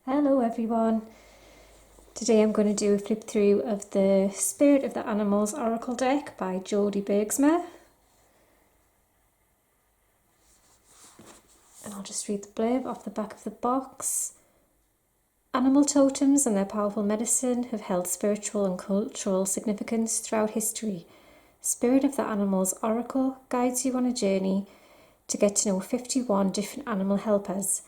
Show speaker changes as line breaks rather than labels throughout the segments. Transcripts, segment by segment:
Hello everyone. Today I'm going to do a flip through of the Spirit of the Animals Oracle deck by Jody Bergsma. And I'll just read the blurb off the back of the box. Animal totems and their powerful medicine have held spiritual and cultural significance throughout history. Spirit of the Animals Oracle guides you on a journey to get to know 51 different animal helpers.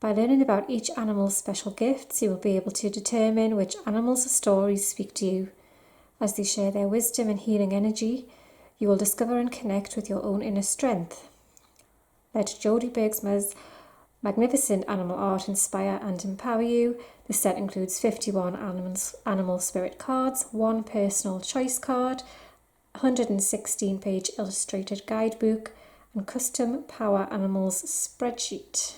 By learning about each animal's special gifts, you will be able to determine which animals or stories speak to you. As they share their wisdom and healing energy, you will discover and connect with your own inner strength. Let Jody Bergsma's magnificent animal art inspire and empower you. The set includes 51 animal spirit cards, one personal choice card, 116-page illustrated guidebook, and custom Power Animals spreadsheet.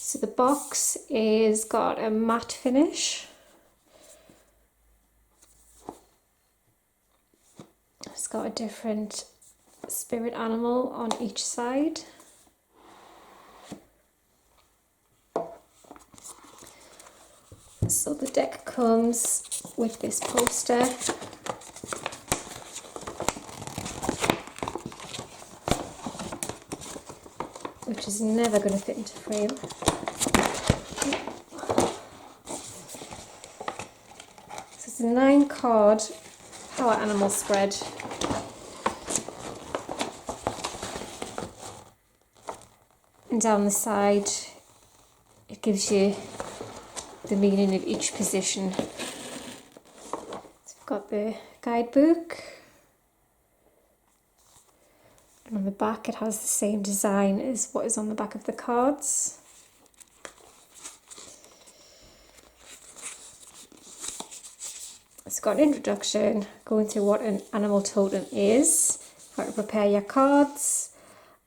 So the box is got a matte finish. It's got a different spirit animal on each side. So the deck comes with this poster. Which is never going to fit into frame. So it's a 9-card Power Animal spread. And down the side, it gives you the meaning of each position. So we've got the guidebook. And on the back it has the same design as what is on the back of the cards. It's got an introduction going through what an animal totem is, how to prepare your cards,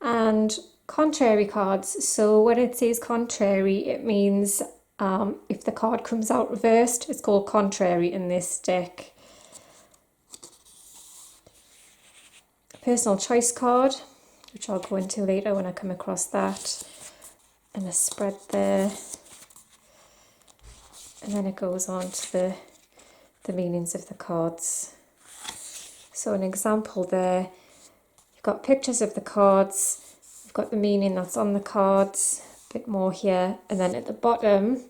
and contrary cards. So when it says contrary, it means if the card comes out reversed, it's called contrary in this deck. Personal choice card, which I'll go into later when I come across that, and a spread there, and then it goes on to the meanings of the cards. So an example there, you've got pictures of the cards, you've got the meaning that's on the cards, a bit more here, and then at the bottom,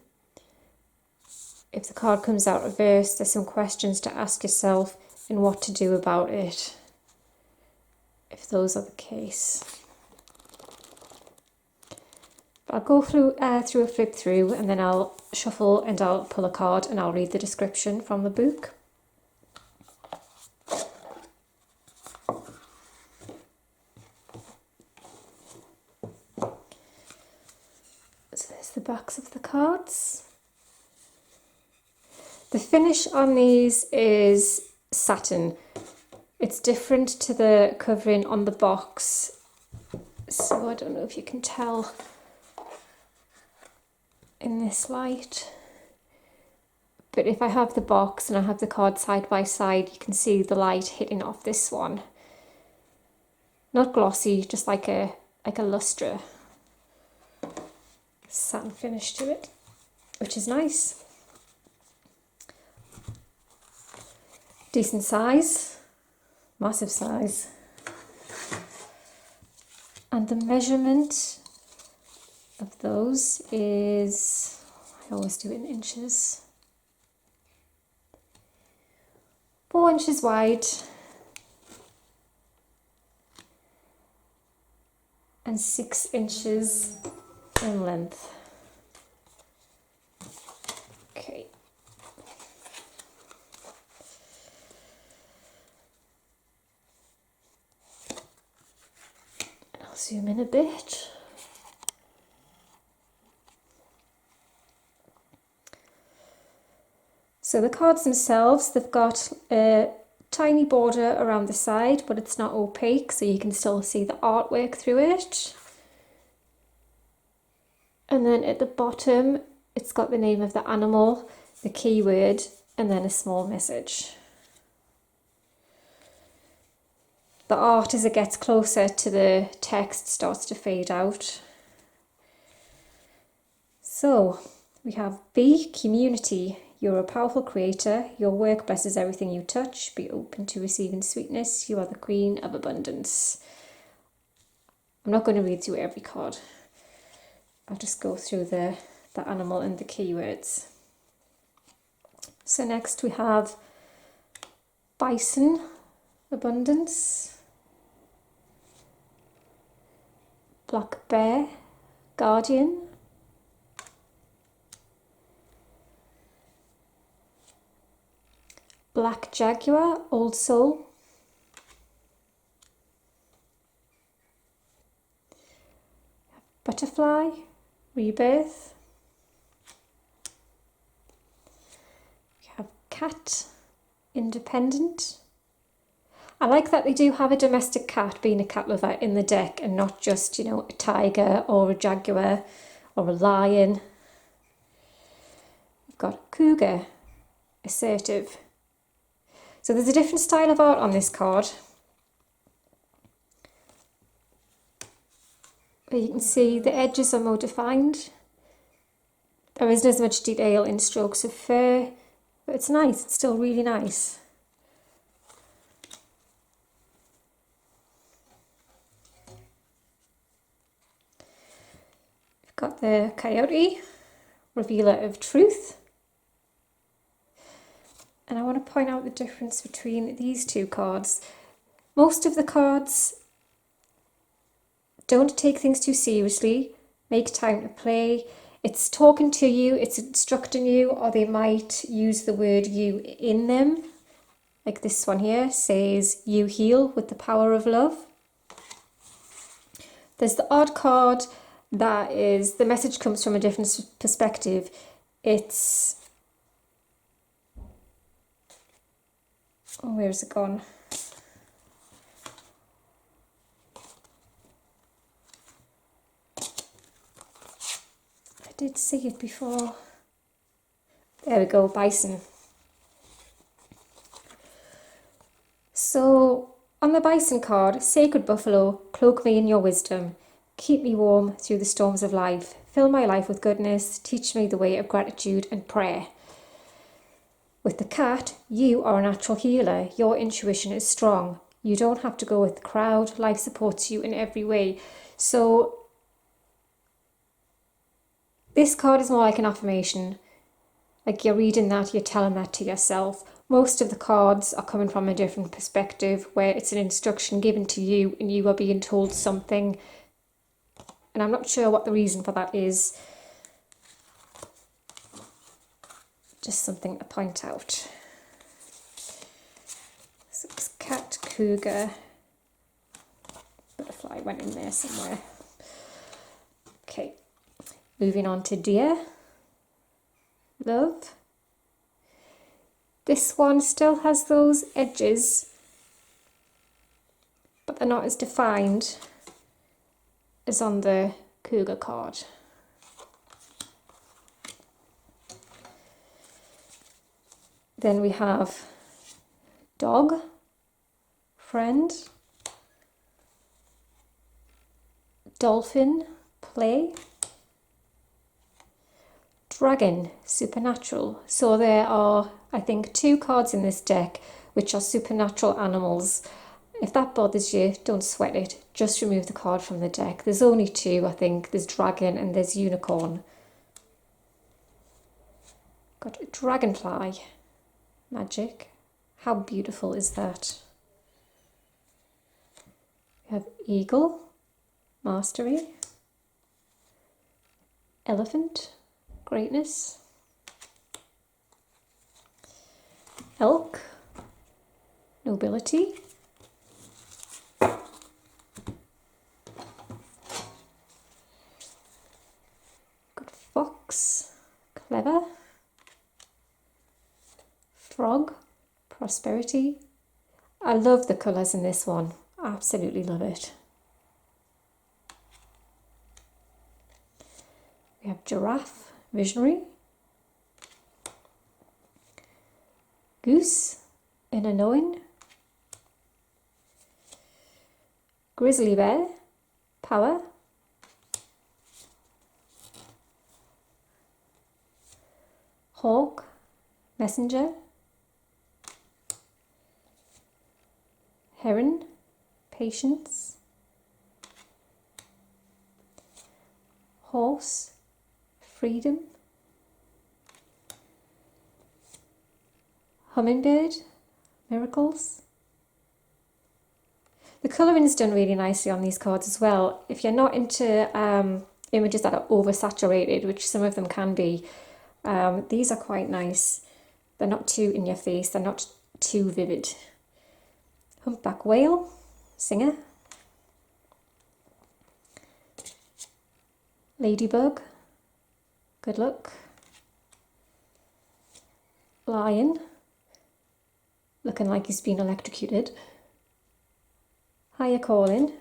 if the card comes out reversed, there's some questions to ask yourself and what to do about it, if those are the case. I'll go through a flip through, and then I'll shuffle and I'll pull a card and I'll read the description from the book. So there's the backs of the cards. The finish on these is satin. It's different to the covering on the box, so I don't know if you can tell in this light, but if I have the box and I have the card side by side, you can see the light hitting off this one. Not glossy, just like a lustre satin finish to it, which is nice. Decent size. Massive size. And the measurement of those is, I always do it in inches, 4 inches wide and 6 inches in length. Okay. I'll zoom in a bit. So the cards themselves, they've got a tiny border around the side, but it's not opaque, so you can still see the artwork through it. And then at the bottom, it's got the name of the animal, the keyword, and then a small message. The art, as it gets closer to the text, starts to fade out. So we have B, community. You're a powerful creator. Your work blesses everything you touch. Be open to receiving sweetness. You are the queen of abundance. I'm not going to read through every card. I'll just go through the animal and the keywords. So next we have bison, abundance. Black bear, guardian. Black jaguar, old soul. Butterfly, rebirth. We have cat, independent. I like that they do have a domestic cat, being a cat lover, in the deck, and not just, you know, a tiger or a jaguar or a lion. We've got cougar, assertive. So there's a different style of art on this card, where you can see the edges are more defined. There isn't as much detail in strokes of fur, but it's nice, it's still really nice. We've got the coyote, revealer of truth. And I want to point out the difference between these two cards. Most of the cards don't take things too seriously, make time to play. It's talking to you, it's instructing you, or they might use the word you in them. Like this one here says, you heal with the power of love. There's the odd card that is, the message comes from a different perspective. It's, oh, where's it gone? I did see it before. There we go, bison. So on the bison card, sacred buffalo, cloak me in your wisdom. Keep me warm through the storms of life. Fill my life with goodness. Teach me the way of gratitude and prayer. With the cat, you are a natural healer. Your intuition is strong. You don't have to go with the crowd. Life supports you in every way. So this card is more like an affirmation. Like you're reading that, you're telling that to yourself. Most of the cards are coming from a different perspective, where it's an instruction given to you and you are being told something. And I'm not sure what the reason for that is. Just something to point out. So it's cat, cougar, butterfly went in there somewhere. Okay, moving on to deer, love. This one still has those edges, but they're not as defined as on the cougar card. Then we have dog, friend, dolphin, play, dragon, supernatural. So there are, I think, 2 cards in this deck which are supernatural animals. If that bothers you, don't sweat it. Just remove the card from the deck. There's only 2, I think. There's dragon and there's unicorn. Got a dragonfly. Magic. How beautiful is that? We have eagle. Mastery. Elephant. Greatness. Elk. Nobility. Fox, clever. Frog, prosperity. I love the colours in this one. Absolutely love it. We have giraffe, visionary. Goose, inner knowing. Grizzly bear, power. Hawk, messenger. Heron, patience. Horse, freedom. Hummingbird, miracles. The colouring's done really nicely on these cards as well. If you're not into images that are oversaturated, which some of them can be, these are quite nice. They're not too in your face, they're not too vivid. Humpback whale, singer. Ladybug, good luck. Lion, looking like he's been electrocuted. Higher calling.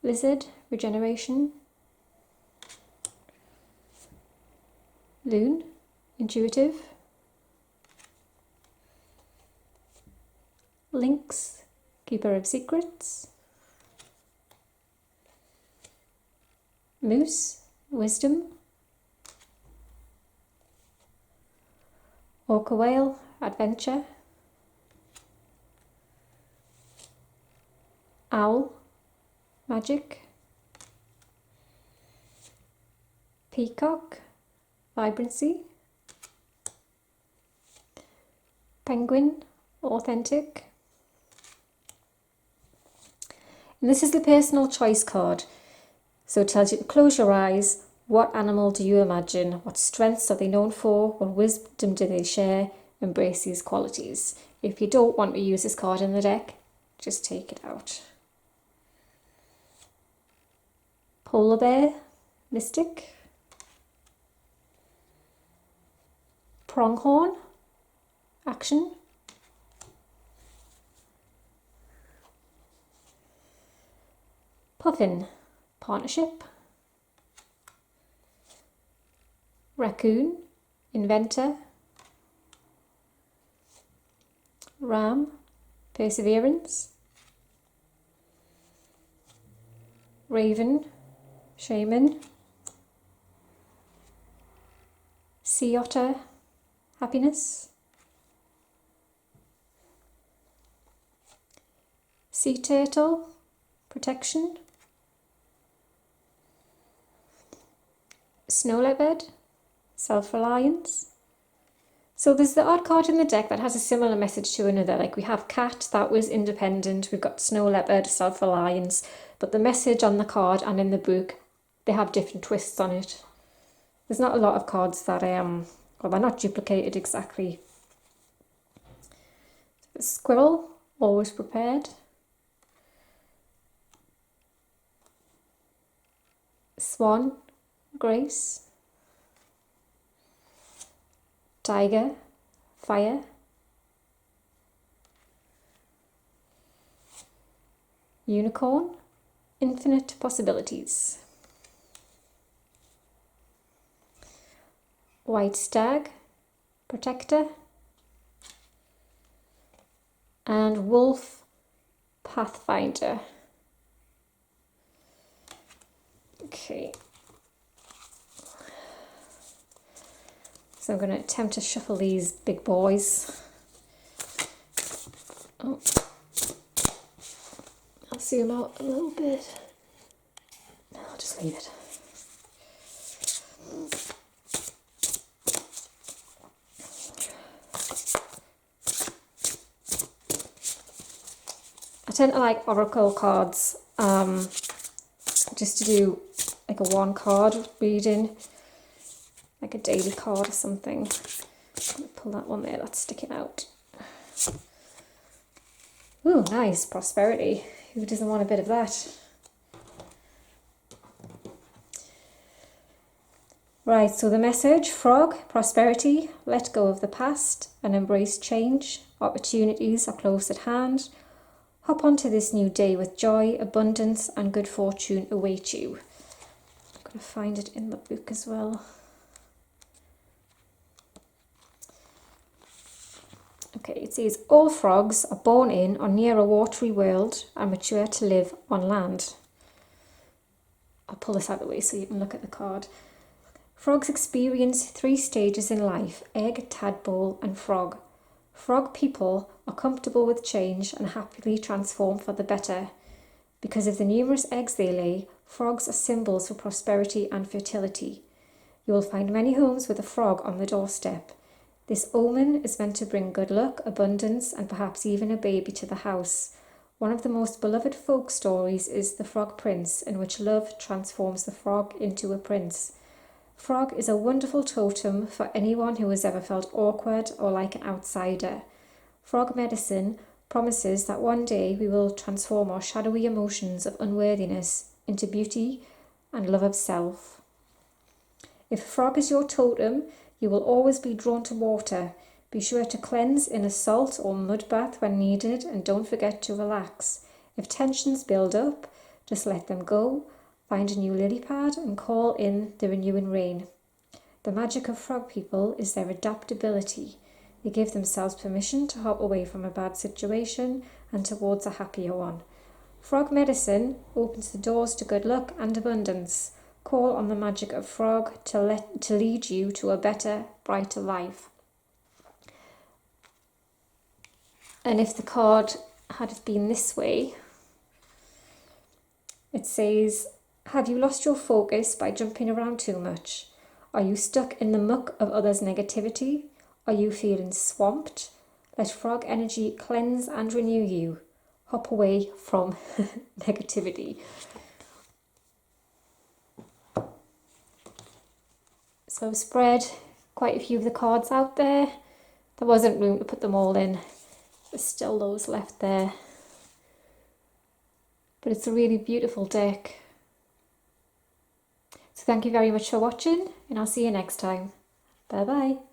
Lizard, regeneration. Loon, intuitive. Lynx, keeper of secrets. Moose, wisdom. Orca whale, adventure. Owl, magic. Peacock, vibrancy. Penguin, authentic. And this is the personal choice card. So it tells you to close your eyes. What animal do you imagine? What strengths are they known for? What wisdom do they share? Embrace these qualities. If you don't want to use this card in the deck, just take it out. Polar bear, mystic. Pronghorn, action. Puffin, partnership. Raccoon, inventor. Ram, perseverance. Raven, shaman. Sea otter, happiness. Sea turtle, protection. Snow leopard, self-reliance. So there's the odd card in the deck that has a similar message to another. Like we have cat, that was independent. We've got snow leopard, self-reliance. But the message on the card and in the book, they have different twists on it. There's not a lot of cards that, well, they're not duplicated exactly. Squirrel, always prepared. Swan, grace. Tiger, fire. Unicorn, infinite possibilities. White stag, protector. And wolf, pathfinder. Okay. So I'm going to attempt to shuffle these big boys. Oh. I'll zoom out a little bit. No, I'll just leave it. I tend to like oracle cards, just to do like a one card reading, like a daily card or something. Pull that one there, that's sticking out. Ooh, nice, prosperity. Who doesn't want a bit of that? Right, so the message, frog, prosperity, let go of the past and embrace change. Opportunities are close at hand. Hop onto this new day with joy, abundance and good fortune await you. I'm going to find it in the book as well. Okay, it says, all frogs are born in or near a watery world and mature to live on land. I'll pull this out of the way so you can look at the card. Frogs experience 3 stages in life: egg, tadpole and frog. Frog people are comfortable with change and happily transform for the better. Because of the numerous eggs they lay, frogs are symbols for prosperity and fertility. You will find many homes with a frog on the doorstep. This omen is meant to bring good luck, abundance, and perhaps even a baby to the house. One of the most beloved folk stories is The Frog Prince, in which love transforms the frog into a prince. Frog is a wonderful totem for anyone who has ever felt awkward or like an outsider. Frog medicine promises that one day we will transform our shadowy emotions of unworthiness into beauty and love of self. If a frog is your totem, you will always be drawn to water. Be sure to cleanse in a salt or mud bath when needed, and don't forget to relax. If tensions build up, just let them go. Find a new lily pad and call in the renewing rain. The magic of frog people is their adaptability. They give themselves permission to hop away from a bad situation and towards a happier one. Frog medicine opens the doors to good luck and abundance. Call on the magic of frog to lead you to a better, brighter life. And if the card had been this way, it says, have you lost your focus by jumping around too much? Are you stuck in the muck of others' negativity? Are you feeling swamped? Let frog energy cleanse and renew you. Hop away from negativity. So I've spread quite a few of the cards out there. There wasn't room to put them all in. There's still those left there. But it's a really beautiful deck. So thank you very much for watching, and I'll see you next time. Bye bye.